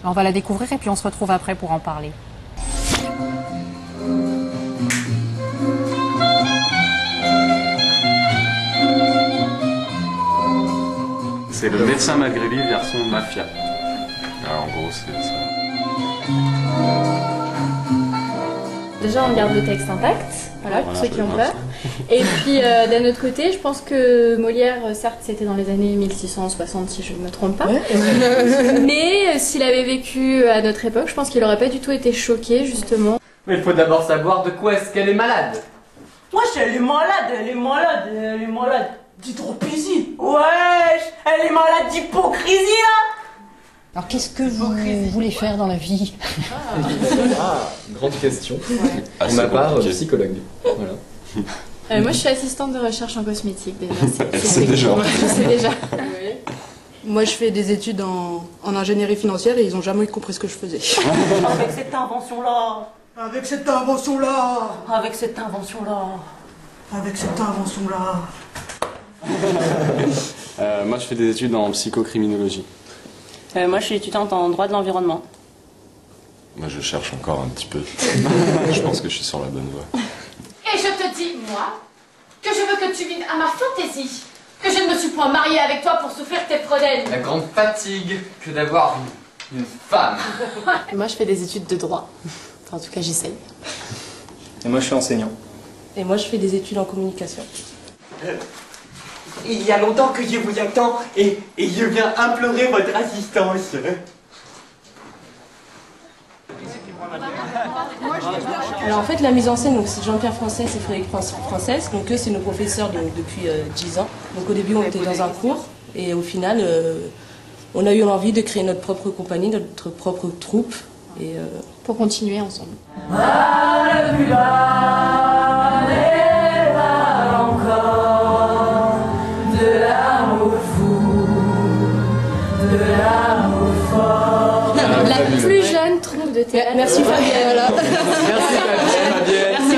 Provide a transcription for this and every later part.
On va la découvrir et puis on se retrouve après pour en parler. C'est le médecin Maghrébi version mafia. Alors, en gros, c'est ça. Déjà, on garde le texte intact, voilà, pour ceux qui ont peur. Et puis, d'un autre côté, je pense que Molière, certes, c'était dans les années 1660, si je ne me trompe pas. Mais s'il avait vécu à notre époque, je pense qu'il n'aurait pas du tout été choqué, justement. Mais il faut d'abord savoir de quoi est-ce qu'elle est malade. Wesh, elle est malade, elle est malade, elle est malade d'hydropisie. Wesh, elle est malade d'hypocrisie, là. Alors qu'est-ce que vous voulez faire dans la vie? Grande question. Pour ma part, psychologue. Voilà. Moi, je suis assistante de recherche en cosmétique, déjà. C'est déjà. Je sais déjà. Moi, je fais des études en ingénierie financière et ils n'ont jamais compris ce que je faisais. Avec cette invention-là. Avec cette invention-là. Avec cette invention-là. Avec cette invention-là. Moi, je fais des études en psychocriminologie. Moi, je suis étudiante en droit de l'environnement. Moi, je cherche encore un petit peu. Je pense que je suis sur la bonne voie. Et je te dis, moi, que je veux que tu vives à ma fantaisie, que je ne me suis point mariée avec toi pour souffrir tes prodèles. La grande fatigue que d'avoir une femme. Moi, je fais des études de droit. Enfin, en tout cas, j'essaye. Et moi, je suis enseignant. Et moi, je fais des études en communication. Il y a longtemps que je vous attends et je viens implorer votre assistance. Alors en fait, la mise en scène, donc c'est Jean-Pierre Français, c'est Frédéric Française. Donc eux, c'est nos professeurs depuis 10 ans. Donc au début, on était dans un cours et au final, on a eu envie de créer notre propre compagnie, notre propre troupe. Et Pour continuer ensemble. La plus jeune troupe de théâtre. Merci Fabienne. Voilà.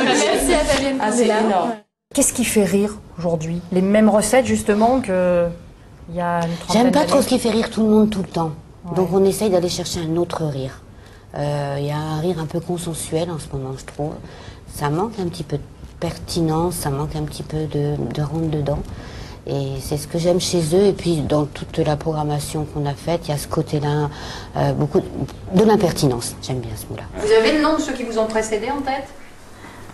Merci à Fabienne. Ah, c'est énorme. Qu'est-ce qui fait rire aujourd'hui? Les mêmes recettes justement que il y a une trentaine J'aime pas trop d'années. ce qui fait rire tout le monde tout le temps. Ouais. Donc on essaye d'aller chercher un autre rire. Il y a un rire un peu consensuel en ce moment, je trouve. Ça manque un petit peu de pertinence, ça manque un petit peu de rentre dedans. Et c'est ce que j'aime chez eux. Et puis dans toute la programmation qu'on a faite, il y a ce côté-là, beaucoup de l'impertinence. J'aime bien ce mot-là. Vous avez le nom de ceux qui vous ont précédé en tête?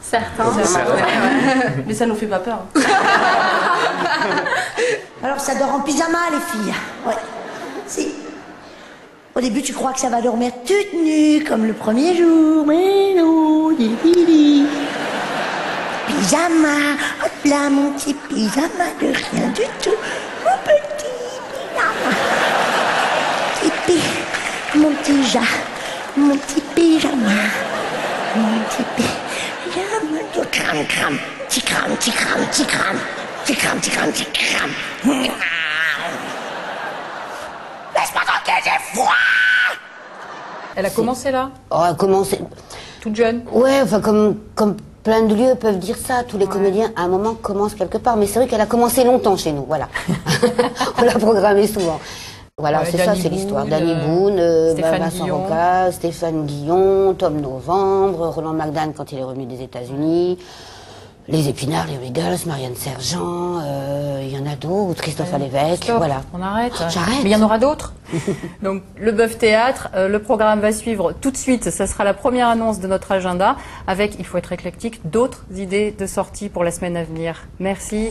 Certains. Mais ça nous fait pas peur. Alors ça dort en pyjama les filles. Ouais. Si. Au début tu crois que ça va dormir toute nue comme le premier jour, mais non, di. Pyjama, hop là mon petit pyjama de rien du tout, mon petit pyjama. Mon petit pyjama, mon petit pyjama de crame, petit crame. Laisse-moi tranquille, j'ai froid. Elle a commencé là? Oh, comment c'est... Toute jeune? Ouais, enfin comme plein de lieux peuvent dire ça, tous les comédiens à un moment commencent quelque part, mais c'est vrai qu'elle a commencé longtemps chez nous, voilà. On l'a programmée souvent. Voilà, c'est ça, c'est l'histoire. Danny Boone, Vincent Rocca, Stéphane Guillon, Tom Novembre, Roland McDan quand il est revenu des États-Unis, les Épinards, les Wiggles, Marianne Sergent, il y en a d'autres, Christophe Lévesque, Stop, voilà. on arrête. J'arrête. Mais il y en aura d'autres. Donc le Bœuf Théâtre, le programme va suivre tout de suite. Ce sera la première annonce de notre agenda avec, il faut être éclectique, d'autres idées de sortie pour la semaine à venir. Merci.